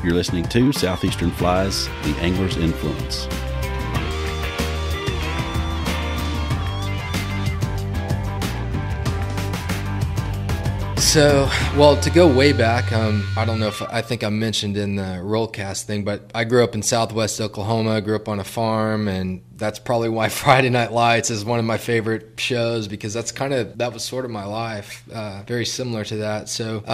You're listening to Southeastern Fly's The Angler's Influence. So, well, to go way back, I don't know if I think I mentioned in the Rollcast thing, but I grew up in Southwest Oklahoma, grew up on a farm, and that's probably why Friday Night Lights is one of my favorite shows, because that was sort of my life, very similar to that. So,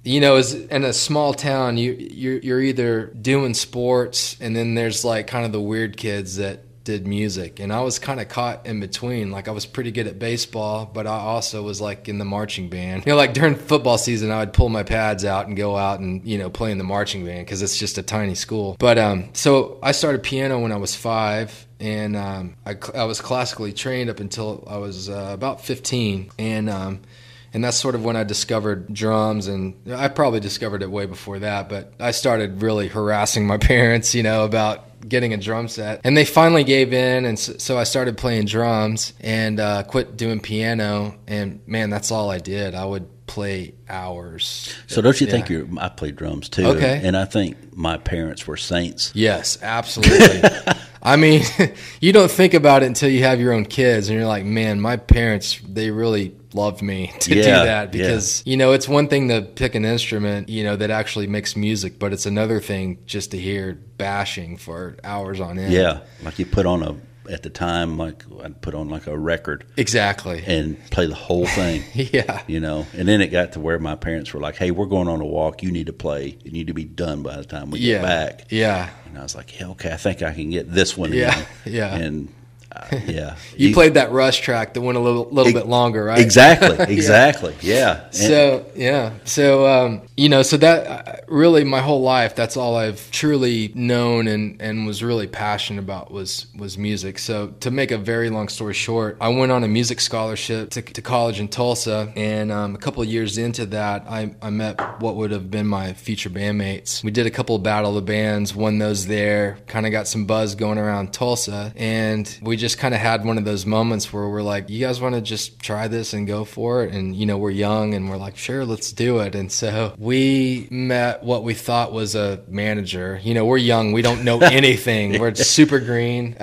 as in a small town, you're either doing sports, and then there's like kind of the weird kids that did music, and I was kind of caught in between. Like, I was pretty good at baseball, but I also was like in the marching band. Like during football season, I would pull my pads out and go out and play in the marching band, because it's just a tiny school. But so I started piano when I was 5, and I was classically trained up until I was about 15, and that's sort of when I discovered drums, and I probably discovered it way before that, but I started really harassing my parents, about getting a drum set, and they finally gave in, and so I started playing drums and quit doing piano, and man, that's all I did. I would play hours. So don't you think I played drums too? Okay. And I think my parents were saints. Yes, absolutely. I mean, you don't think about it until you have your own kids, and you're like, man, my parents, they really loved me to do that, because it's one thing to pick an instrument that actually makes music, but it's another thing just to hear bashing for hours on end. Like you put on at the time, like I'd put on like a record, exactly, and play the whole thing. And then it got to where my parents were like, hey, we're going on a walk, you need to play, you need to be done by the time we get back. And I was like, okay, I think I can get this one in. And you played that Rush track that went a little bit longer, right? Exactly. So so that really my whole life, that's all I've truly known and was really passionate about was music. So to make a very long story short, I went on a music scholarship to college in Tulsa, and a couple of years into that, I met what would have been my future bandmates. We did a couple of Battle of the Bands, won those there, kind of got some buzz going around Tulsa, and we just kind of had one of those moments where we're like, you guys want to just try this and go for it? And we're young, and we're like, sure, let's do it. And so we met what we thought was a manager. We're young, we don't know anything. We're super green.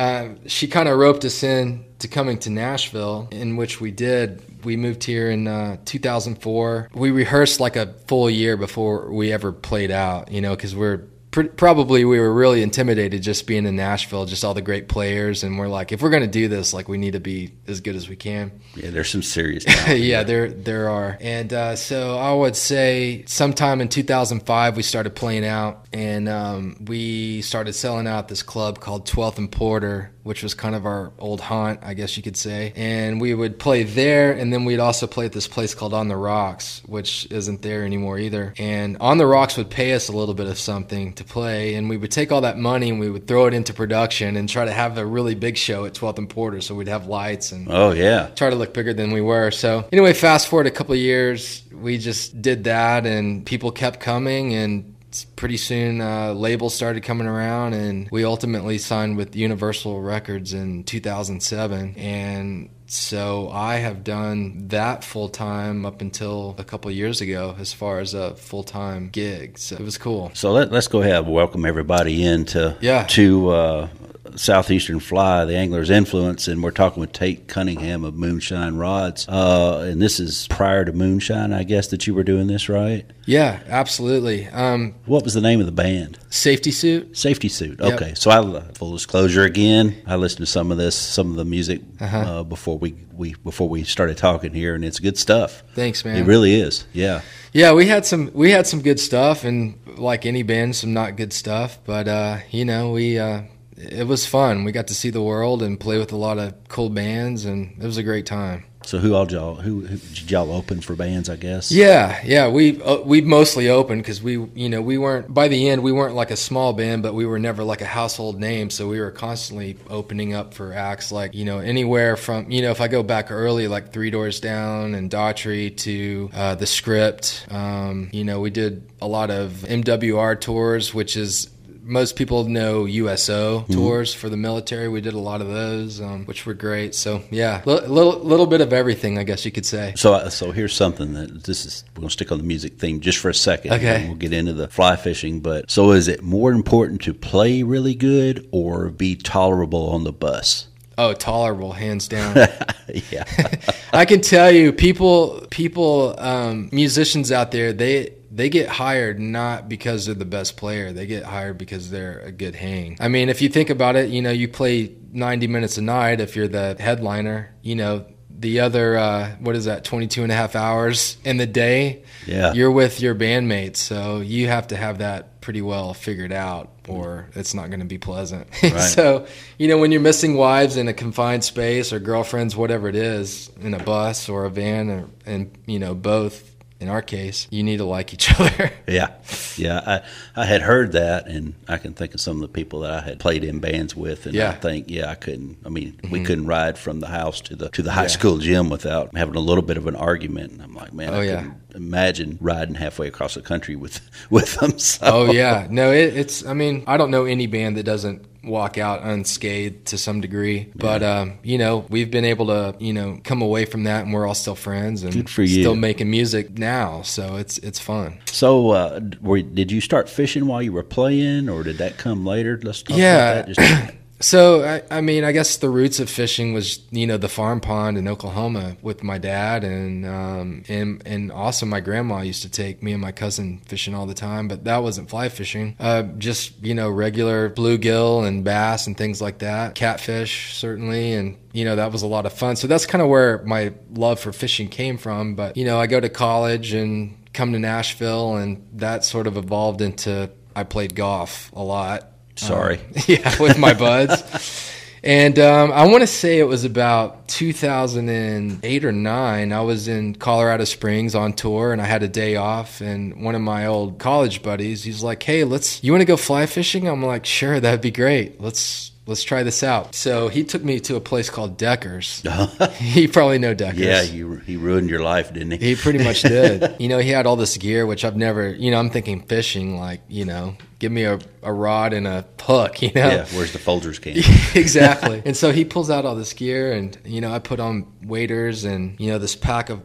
She kind of roped us in to coming to Nashville, in which we did. We moved here in 2004. We rehearsed like a full year before we ever played out, because we were really intimidated just being in Nashville, just all the great players, and we're like, if we're going to do this, like, we need to be as good as we can. Yeah, there's some serious talent. there are. And so I would say sometime in 2005 we started playing out, and we started selling out this club called 12th and Porter, which was kind of our old haunt, I guess you could say. And we would play there, and then we'd also play at this place called On the Rocks, which isn't there anymore either. And On the Rocks would pay us a little bit of something to play, and we would take all that money and we would throw it into production and try to have a really big show at 12th and Porter. So we'd have lights and try to look bigger than we were. So anyway, fast forward a couple of years, we just did that, and people kept coming, and pretty soon labels started coming around, and we ultimately signed with Universal Records in 2007. And so I have done that full-time up until a couple of years ago as far as a full-time gig. So it was cool. So let's go ahead and welcome everybody into Southeastern Fly, the Angler's Influence, and we're talking with Tate Cunningham of Moonshine Rods. And this is prior to Moonshine, I guess, that you were doing this, right? Yeah, absolutely. What was the name of the band? Safetysuit. Safetysuit. Okay. Yep. So full disclosure again, I listened to some of the music before we started talking here, and it's good stuff. Thanks, man. It really is. Yeah. Yeah, we had some good stuff, and like any band, some not good stuff. But it was fun. We got to see the world and play with a lot of cool bands, and it was a great time. So who did y'all open for bands, I guess? Yeah, we mostly opened because we weren't, by the end, we weren't like a small band, but we were never like a household name, so we were constantly opening up for acts like, anywhere from, if I go back early, like Three Doors Down and Daughtry to The Script. We did a lot of MWR tours, which is most people know USO tours for the military. We did a lot of those, which were great. So yeah, little bit of everything, I guess you could say. So here's something we're going to stick on the music theme just for a second. Okay. And we'll get into the fly fishing. But so is it more important to play really good or be tolerable on the bus? Oh, tolerable, hands down. Yeah. I can tell you, people, musicians out there, they get hired not because they're the best player. They get hired because they're a good hang. I mean, if you think about it, you play 90 minutes a night if you're the headliner, the other, 22 and a half hours in the day, you're with your bandmates. So you have to have that pretty well figured out or it's not going to be pleasant. Right. So, when you're missing wives in a confined space or girlfriends, whatever it is, in a bus or a van and both, in our case, you need to like each other. Yeah. I had heard that, and I can think of some of the people that I had played in bands with, and I think, I couldn't. I mean, we couldn't ride from the house to the high school gym without having a little bit of an argument. And I'm like, man, I couldn't imagine riding halfway across the country with them. So. Oh yeah, no, it's. I mean, I don't know any band that doesn't walk out unscathed to some degree, but we've been able to come away from that, and we're all still friends and good for you. Still making music now, so it's fun. So did you start fishing while you were playing, or did that come later? Let's talk about that. So, I mean, I guess the roots of fishing was, the farm pond in Oklahoma with my dad, and also my grandma used to take me and my cousin fishing all the time, but that wasn't fly fishing. Just, regular bluegill and bass and things like that. Catfish, certainly, and that was a lot of fun. So that's kind of where my love for fishing came from. But, I go to college and come to Nashville, and that sort of evolved into I played golf a lot. Sorry. With my buds. And I want to say it was about 2008 or 9. I was in Colorado Springs on tour, and I had a day off. And one of my old college buddies, he's like, "Hey, you want to go fly fishing?" I'm like, "Sure, that'd be great. Let's try this out." So he took me to a place called Decker's. You probably know Decker's. Yeah, he ruined your life, didn't he? He pretty much did. He had all this gear, which I've never, I'm thinking fishing, like, give me a rod and a hook, Yeah, where's the Folgers can? Exactly. And so he pulls out all this gear, and, I put on waders and, this pack of,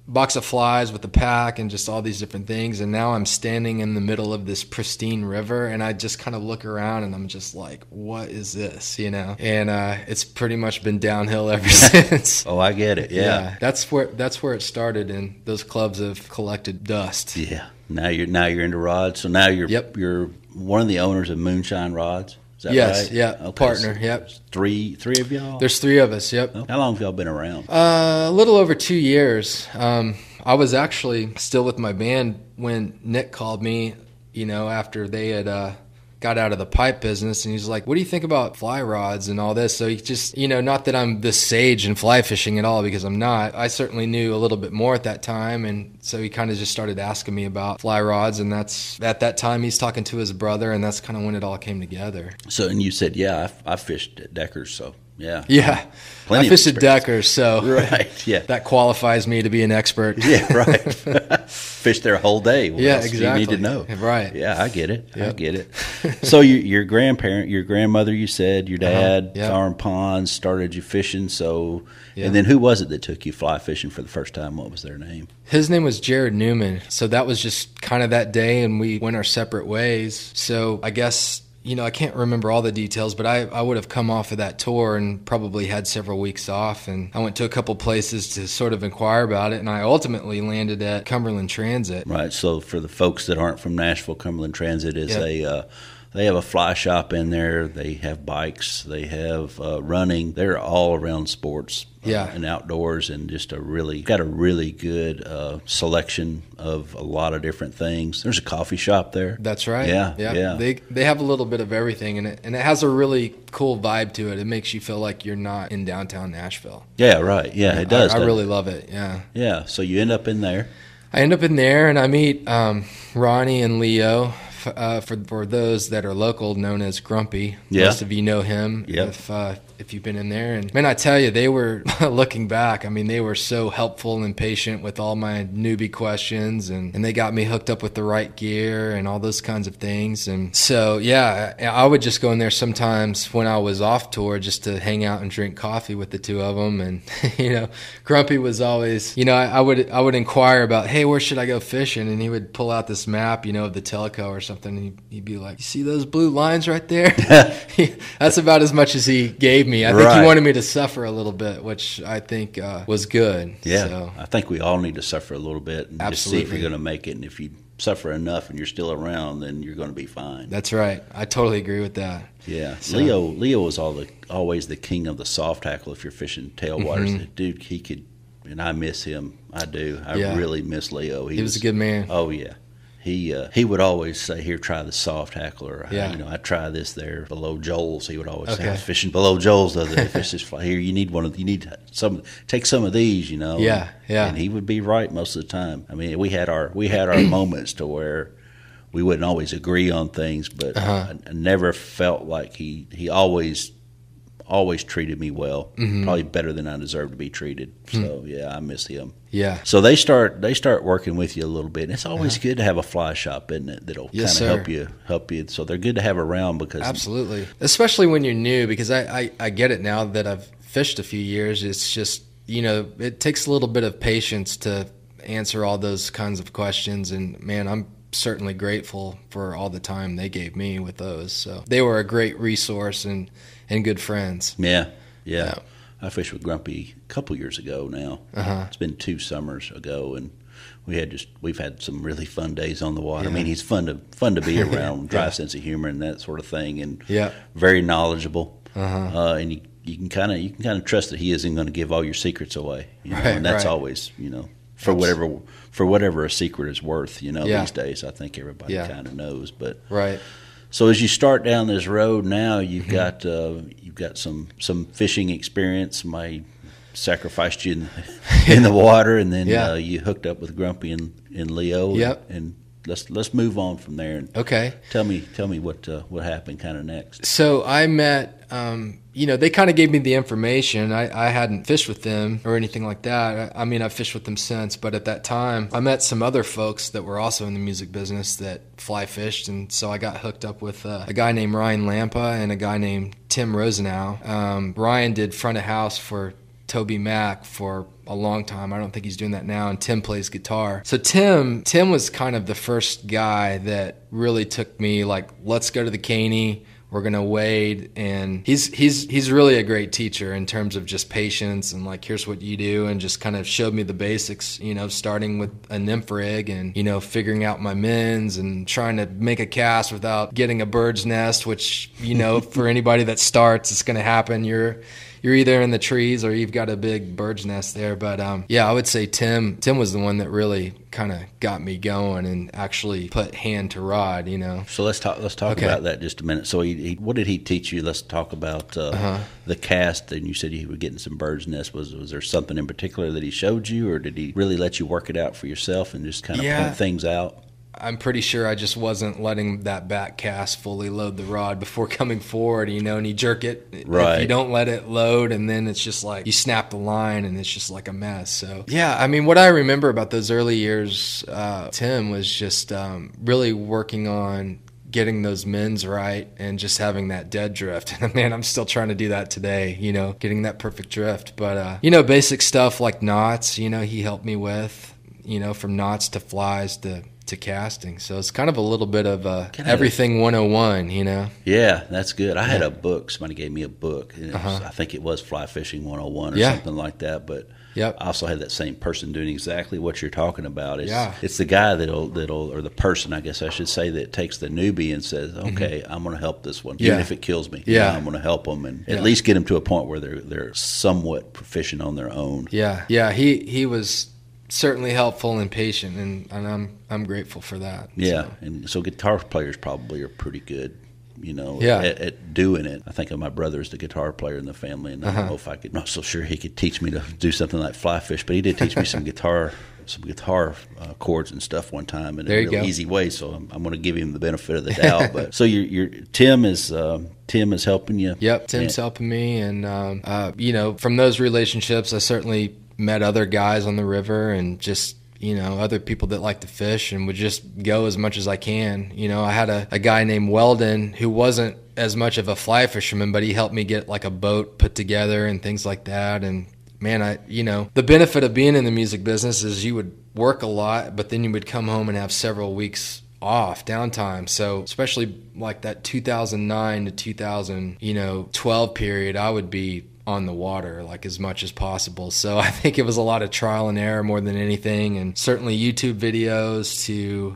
box of flies with the pack and just all these different things. And now I'm standing in the middle of this pristine river, and I just kind of look around and I'm just like, what is this, And it's pretty much been downhill ever since. Oh, I get it. Yeah. That's where it started, and those clubs have collected dust. Yeah. Now you're into rods. So now you're one of the owners of Moonshine Rods. Is that yes, right? Yeah, okay, partner, so yep. Three of y'all? There's 3 of us, yep. How long have y'all been around? A little over 2 years. I was actually still with my band when Nick called me, after they had got out of the pipe business, and he's like, "What do you think about fly rods and all this?" So he just, not that I'm this sage in fly fishing at all, because I'm not. I certainly knew a little bit more at that time, and so he kind of just started asking me about fly rods, and that's at that time he's talking to his brother, and that's kind of when it all came together. So, and you said, I fished at Decker's, so yeah. Yeah. I fished at Decker's, so right, yeah. That qualifies me to be an expert. Yeah, right. Fished there a whole day. What else exactly. You need to know. Right. Yeah, I get it. Yep. I get it. So your grandmother, you said, your dad, farm ponds, started you fishing. So, and then who was it that took you fly fishing for the first time? What was their name? His name was Jared Newman. So that was just kind of that day, and we went our separate ways. So I guess, I can't remember all the details, but I would have come off of that tour and probably had several weeks off. And I went to a couple places to sort of inquire about it, and I ultimately landed at Cumberland Transit. Right. So for the folks that aren't from Nashville, Cumberland Transit is they have a fly shop in there. They have bikes. They have running. They're all around sports and outdoors, and just got a really good selection of a lot of different things. There's a coffee shop there. That's right. Yeah. They have a little bit of everything in it, and it has a really cool vibe to it. It makes you feel like you're not in downtown Nashville. Yeah, right. Yeah, it does. I really love it. Yeah. Yeah. So you end up in there. I end up in there, and I meet Ronnie and Leo, for those that are local, known as Grumpy. Yeah. Most of you know him. Yep. If you've been in there. And man, I tell you, they were, looking back, I mean, they were so helpful and patient with all my newbie questions, and they got me hooked up with the right gear and all those kinds of things. And so, yeah, I would just go in there sometimes when I was off tour just to hang out and drink coffee with the two of them. And, Grumpy was always, I would inquire about, hey, where should I go fishing? And he would pull out this map, of the Telco or something. And he'd be like, you see those blue lines right there? That's about as much as he gave me. I think he wanted me to suffer a little bit, which I think was good. Yeah, so. I think we all need to suffer a little bit and Absolutely. just see if you're going to make it. And if you suffer enough and you're still around, then you're going to be fine. That's right. I totally agree with that. Yeah, so. Leo was always the king of the soft tackle. If you're fishing tailwaters, mm-hmm. Dude, he could, and I miss him. I do. I really miss Leo. He was a good man. Oh yeah. He would always say, "Here, try the soft tackle." Or, I try this there below Joel's. He would always say, "I was fishing below Joel's the other day. Fish this fly here. You need some. Take some of these, Yeah. And he would be right most of the time. I mean, we had our moments to where we wouldn't always agree on things, but I never felt like he always treated me well, mm-hmm. probably better than I deserved to be treated. So I miss him. Yeah. So they start working with you a little bit. And it's always good to have a fly shop, isn't it? That'll kind of help you. So they're good to have around because absolutely, especially when you're new. Because I get it now that I've fished a few years. It's just it takes a little bit of patience to answer all those kinds of questions. And man, I'm certainly grateful for all the time they gave me with those. So they were a great resource and good friends. Yeah. I fished with Grumpy a couple years ago now. It's been 2 summers ago, and we've had some really fun days on the water. I mean, he's fun to be around, dry sense of humor and that sort of thing, and very knowledgeable. And you can kind of trust that he isn't going to give all your secrets away. And that's always for whatever a secret is worth. These days I think everybody kind of knows, but right. So as you start down this road now, you've got some fishing experience. Somebody sacrificed you in the water, and then you hooked up with Grumpy and Leo. Yep. And let's move on from there. Okay. Tell me what happened kind of next. So I met. They kind of gave me the information. I hadn't fished with them or anything like that. I mean, I've fished with them since, but at that time, I met some other folks that were also in the music business that fly fished, and so I got hooked up with a guy named Ryan Lampa and a guy named Tim Rosenau. Ryan did front of house for Toby Mac for a long time. I don't think he's doing that now, and Tim plays guitar. So Tim was kind of the first guy that really took me, like, let's go to the Caney. We're gonna wade, and he's really a great teacher in terms of just patience and like, here's what you do, and just kind of showed me the basics, starting with a nymph rig and figuring out my mins and trying to make a cast without getting a bird's nest, which for anybody that starts, it's gonna happen. You're either in the trees or you've got a big bird's nest there. But I would say Tim was the one that really kind of got me going and actually put hand to rod, So let's talk about that just a minute. So he what did he teach you? Let's talk about the cast. And you said you were getting some bird's nest. Was there something in particular that he showed you, or did he really let you work it out for yourself and just kind of point things out? I'm pretty sure I just wasn't letting that back cast fully load the rod before coming forward, and you jerk it. Right. If you don't let it load, and then it's just like you snap the line and it's just like a mess. So, I mean, what I remember about those early years, Tim, was just really working on getting those mins right and just having that dead drift. And man, I'm still trying to do that today, getting that perfect drift. But, basic stuff like knots, he helped me with, from knots to flies to casting. So it's kind of a little bit of everything 101, Yeah, that's good. I had a book. Somebody gave me a book. I think it was Fly Fishing 101 or something like that. But I also had that same person doing exactly what you're talking about. It's the guy that'll or the person, I guess I should say, that takes the newbie and says, okay, I'm going to help this one. Even if it kills me. I'm going to help them and at least get them to a point where they're somewhat proficient on their own. He was certainly helpful and patient, and I'm grateful for that. Yeah, so. And so guitar players probably are pretty good at doing it. I think of my brother as the guitar player in the family, and I don't know if I could. I'm not so sure he could teach me to do something like fly fish, but he did teach me some guitar chords and stuff one time in a really easy way. So I'm going to give him the benefit of the doubt. But so Tim is helping you. Yep, Tim's helping me, and from those relationships, I certainly met other guys on the river, and just other people that like to fish, and would just go as much as I can. I had a guy named Weldon who wasn't as much of a fly fisherman, but he helped me get like a boat put together and things like that. And man, the benefit of being in the music business is you would work a lot, but then you would come home and have several weeks off, downtime. So especially like that 2009 to 2012 period, I would be on the water like as much as possible. So I think it was a lot of trial and error more than anything, and certainly YouTube videos to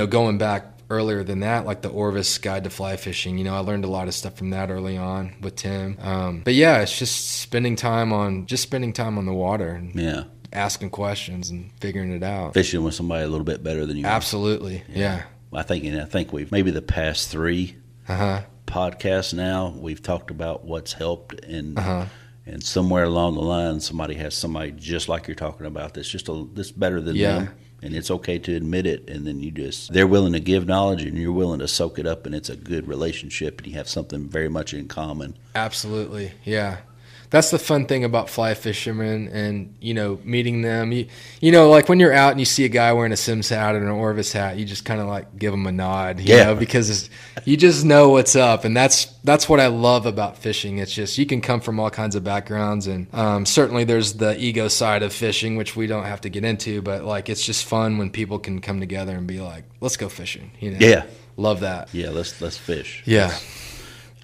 going back earlier than that, like the Orvis Guide to Fly Fishing. I learned a lot of stuff from that early on with Tim. But yeah, it's just spending time on the water and asking questions and figuring it out. Fishing with somebody a little bit better than you. Absolutely, yeah. I think we've maybe the past three podcasts now, we've talked about what's helped, and somewhere along the line somebody has somebody just like you're talking about that's better than them, and it's okay to admit it, and then they're willing to give knowledge and you're willing to soak it up, and it's a good relationship and you have something very much in common. Absolutely, yeah. That's the fun thing about fly fishermen, and meeting them. Like when you're out and you see a guy wearing a Sims hat and an Orvis hat, you just kind of like give him a nod, because you just know what's up, and that's what I love about fishing. It's just you can come from all kinds of backgrounds, and certainly there's the ego side of fishing, which we don't have to get into, but like it's just fun when people can come together and be like, let's go fishing. Love that. Yeah, let's fish. Yeah.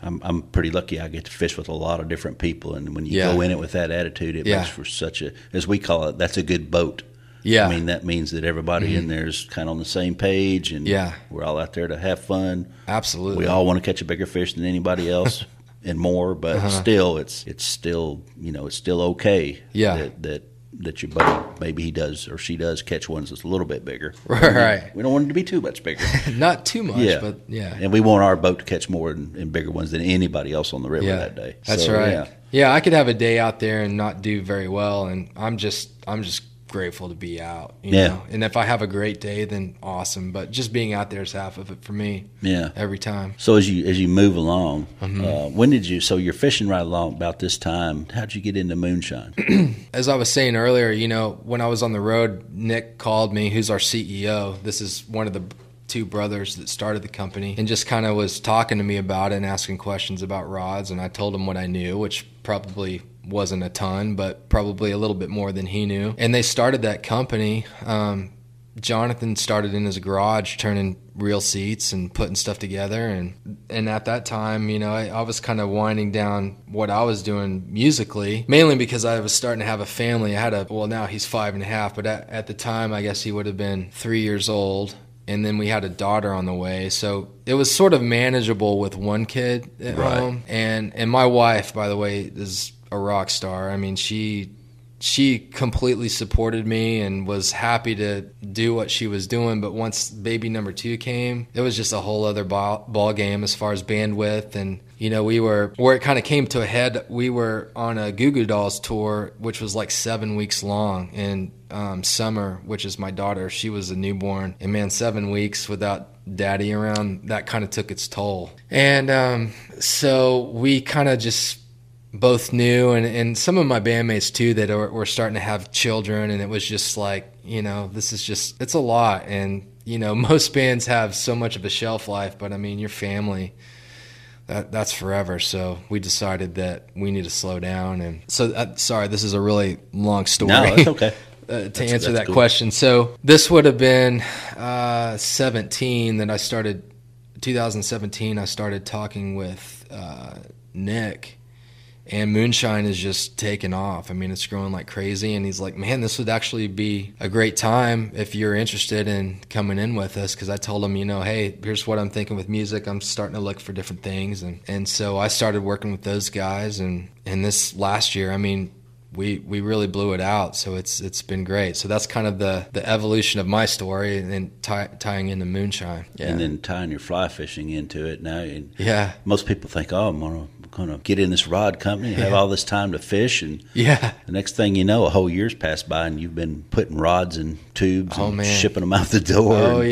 I'm pretty lucky. I get to fish with a lot of different people, and when you go in it with that attitude, it makes for such as we call it, that's a good boat. Yeah, I mean that means that everybody in there is kind of on the same page, and we're all out there to have fun. Absolutely, we all want to catch a bigger fish than anybody else and more, but still, it's still okay. Yeah, that your buddy, maybe he does or she does catch ones that's a little bit bigger. Right. We don't want it to be too much bigger. Not too much, but yeah. And we want our boat to catch more and bigger ones than anybody else on the river that day. That's right. Yeah, I could have a day out there and not do very well, and I'm just grateful to be out, you know. And if I have a great day, then awesome. But just being out there is half of it for me. Yeah, every time. So as you move along, when did you? So you're fishing right along about this time. How'd you get into Moonshine? As I was saying earlier, when I was on the road, Nick called me, who's our CEO. This is one of the two brothers that started the company, and just kind of was talking to me about it and asking questions about rods. And I told him what I knew, which probably wasn't a ton, but probably a little bit more than he knew. And they started that company. Jonathan started in his garage turning reel seats and putting stuff together, and at that time, I was kind of winding down what I was doing musically, mainly because I was starting to have a family. I had now he's 5.5, but at the time I guess he would have been 3 years old, and then we had a daughter on the way, so it was sort of manageable with one kid at home. And my wife, by the way, is a rock star. I mean, she completely supported me and was happy to do what she was doing. But once baby number 2 came, it was just a whole other ball game as far as bandwidth. And, where it kind of came to a head, we were on a Goo Goo Dolls tour, which was like 7 weeks long. And Summer, which is my daughter, she was a newborn. And man, 7 weeks without daddy around, that kind of took its toll. And so we kind of just both knew, and some of my bandmates too that were starting to have children, and it was just like, it's a lot. And most bands have so much of a shelf life, but I mean, your family, that's forever. So we decided that we need to slow down. And so sorry, this is a really long story. No, that's okay. To answer that question. So this would have been 17 that I started. 2017 I started talking with Nick, and Moonshine is just taking off. I mean, it's growing like crazy, and he's like, man, this would actually be a great time if you're interested in coming in with us, because I told him, hey, here's what I'm thinking with music. I'm starting to look for different things, and so I started working with those guys, and this last year, I mean, we really blew it out. So it's been great. So that's kind of the evolution of my story, and then tying into Moonshine. Yeah. And then tying your fly fishing into it now. And yeah. Most people think, I'm going to get in this rod company and have all this time to fish. And the next thing you know, a whole year's passed by and you've been putting rods in tubes and shipping them out the door.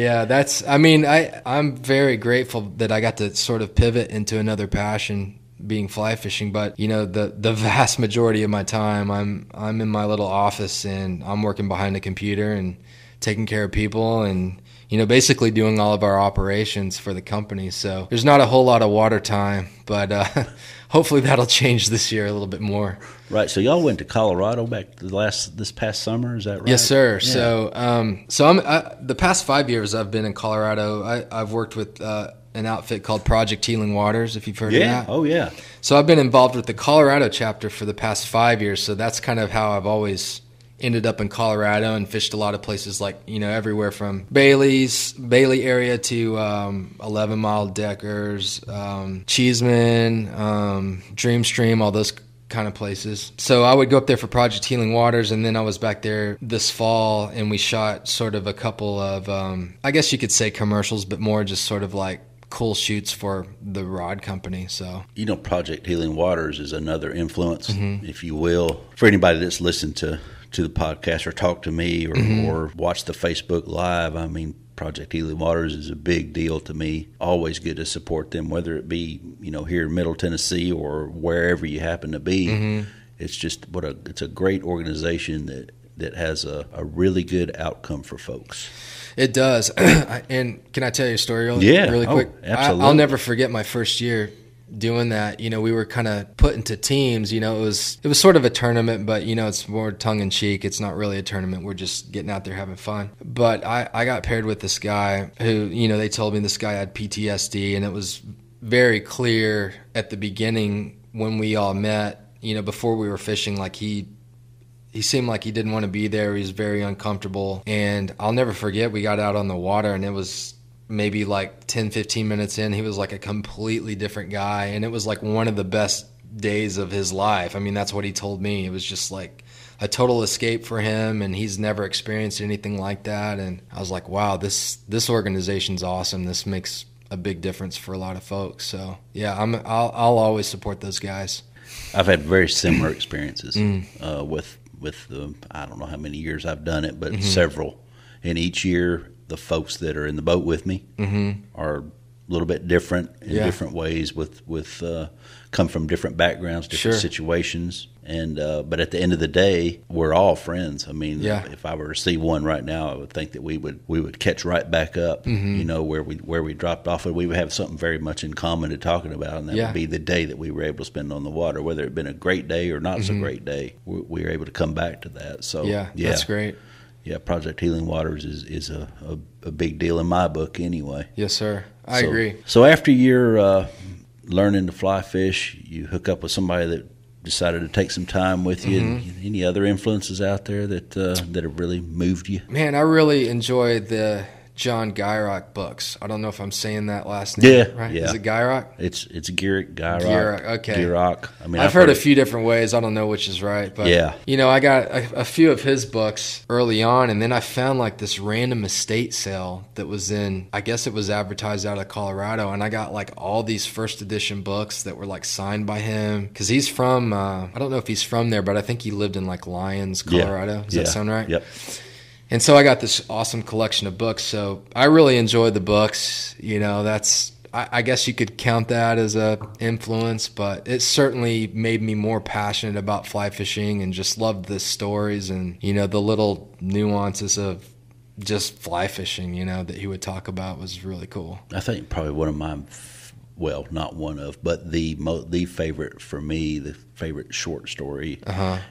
I'm very grateful that I got to sort of pivot into another passion, being fly fishing. But the vast majority of my time I'm in my little office and I'm working behind a computer and taking care of people and basically doing all of our operations for the company. So there's not a whole lot of water time, but hopefully that'll change this year a little bit more. Right. So y'all went to Colorado this past summer, is that right? Yes, sir. Yeah. So I'm the past 5 years I've been in Colorado. I've worked with an outfit called Project Healing Waters, if you've heard of that. Oh, yeah. So I've been involved with the Colorado chapter for the past 5 years. So that's kind of how I've always ended up in Colorado and fished a lot of places, like, everywhere from Bailey area to 11 Mile Deckers, Cheeseman, Dreamstream, all those kind of places. So I would go up there for Project Healing Waters, and then I was back there this fall and we shot sort of a couple of, I guess you could say commercials, but more just sort of like cool shoots for the rod company. So Project Healing Waters is another influence, if you will, for anybody that's listened to the podcast or talk to me or watch the Facebook Live. I mean, Project Healing Waters is a big deal to me. Always good to support them, whether it be, here in Middle Tennessee or wherever you happen to be. It's just it's a great organization that has a really good outcome for folks. It does. And can I tell you a story really quick? Absolutely. I'll never forget my first year doing that. We were kind of put into teams. It was sort of a tournament, but it's more tongue in cheek. It's not really a tournament. We're just getting out there having fun. But I got paired with this guy who, they told me this guy had PTSD, and it was very clear at the beginning when we all met, before we were fishing, like he seemed like he didn't want to be there. He was very uncomfortable. And I'll never forget, we got out on the water, and it was maybe like 10, 15 minutes in, he was like a completely different guy. And it was like one of the best days of his life. I mean, that's what he told me. It was just like a total escape for him, and he's never experienced anything like that. And I was like, wow, this organization's awesome. This makes a big difference for a lot of folks. So yeah, I'll always support those guys. I've had very similar experiences with the, I don't know how many years I've done it, but several. And each year, the folks that are in the boat with me are a little bit different in different ways, with come from different backgrounds, different situations. And but at the end of the day, we're all friends. I mean, if I were to see one right now, I would think that we would catch right back up, where we dropped off, and we would have something very much in common to talking about, and that would be the day that we were able to spend on the water, whether it had been a great day or not so great day. We were able to come back to that. So that's great. Yeah, Project Healing Waters is a big deal in my book anyway. Yes, sir. I agree. So after you're learning to fly fish, you hook up with somebody that decided to take some time with you. And any other influences out there that have really moved you? Man, I really enjoy the John Gierach books. I don't know if I'm saying that last name right. Yeah. Is it Gierach? It's Gierach. Okay. Gierach. I mean, I've heard a few different ways. I don't know which is right, but I got a few of his books early on, and then I found like this random estate sale that was I guess it was advertised out of Colorado, and I got like all these first edition books that were like signed by him, because he's from I don't know if he's from there, but I think he lived in like Lyons, Colorado. Does that sound right? Yep. And so I got this awesome collection of books. So I really enjoyed the books. I guess you could count that as a influence, but it certainly made me more passionate about fly fishing, and just loved the stories and, the little nuances of just fly fishing, that he would talk about was really cool. I think probably one of my, well, not one of, but the favorite for me, the favorite short story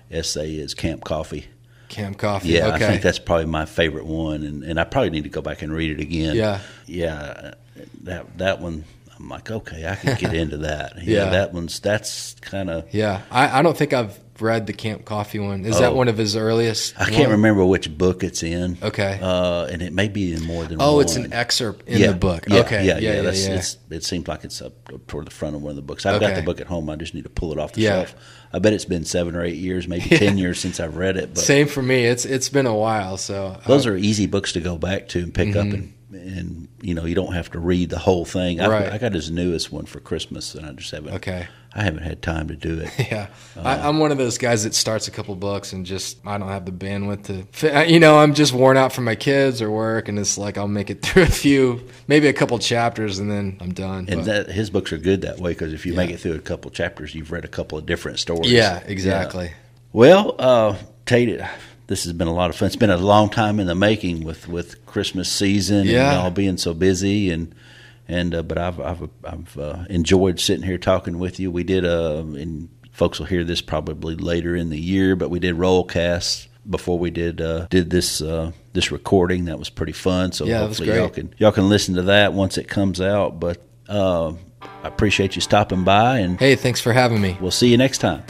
essay is Camp Coffee. Camp Coffee. Yeah, okay. I think that's probably my favorite one, and I probably need to go back and read it again. Yeah, that one, I'm like, okay, I can get into that. That's kind of. Yeah, I don't think I've read the Camp Coffee one. Is that one of his earliest? I can't remember which book it's in. Okay. And it may be in more than one. Oh, it's an excerpt in the book. Yeah, okay. Yeah. It seems like it's up toward the front of one of the books. I've got the book at home. I just need to pull it off the shelf. I bet it's been 7 or 8 years, maybe 10 years since I've read it. But same for me. It's been a while. So those are easy books to go back to and pick up, and you know, you don't have to read the whole thing. I got his newest one for Christmas, and I just haven't. Okay. I haven't had time to do it. Yeah, I'm one of those guys that starts a couple books and just I don't have the bandwidth to. You know, I'm just worn out from my kids or work, and it's like I'll make it through maybe a couple chapters, and then I'm done. And his books are good that way because if you make it through a couple chapters, you've read a couple of different stories. Yeah, exactly. Yeah. Well, Tate, this has been a lot of fun. It's been a long time in the making with Christmas season and y'all being so busy but I've enjoyed sitting here talking with you. We did and folks will hear this probably later in the year, but we did Rollcast before we did this recording. That was pretty fun. So hopefully y'all can listen to that once it comes out. But I appreciate you stopping by, and hey, thanks for having me. We'll see you next time.